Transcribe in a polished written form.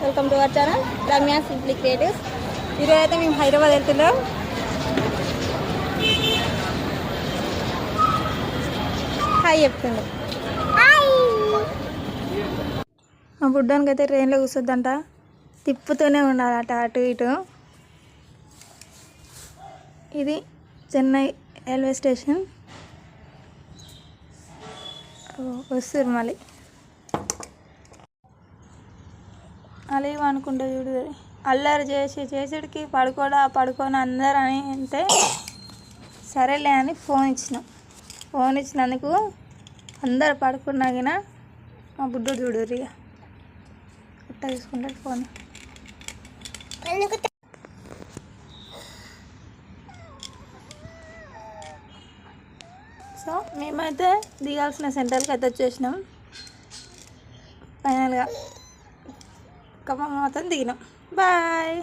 Welcome to our channel Ramya simply creatives. ఈరోజు అయితే మేము హైదరాబాద్ వెళ్తున్నాం. హాయ్ చెప్తుంది. మా బుడ్డానికి అయితే ట్రైన్లో కూర్చొద్దంట, తిప్పుతూనే ఉండాలట అటు ఇటు. ఇది చెన్నై రైల్వే స్టేషన్. వస్తారు మళ్ళీ అలేవు అనుకుంటా చూడు. అల్లరి చేసేటికి పడుకోని అందరు అని అంటే సరేలే అని ఫోన్ ఇచ్చినందుకు అందరు పడుకున్నాగిన మా బుడ్డోడు చూడరు ఇక ఇట్లా తీసుకుంటాడు ఫోన్. సో మేమైతే దిగాల్సిన సెంటర్కి అయితే వచ్చేసినాం. ఫైనల్గా ఖమ్మం మొత్తం దిగినాం. బాయ్.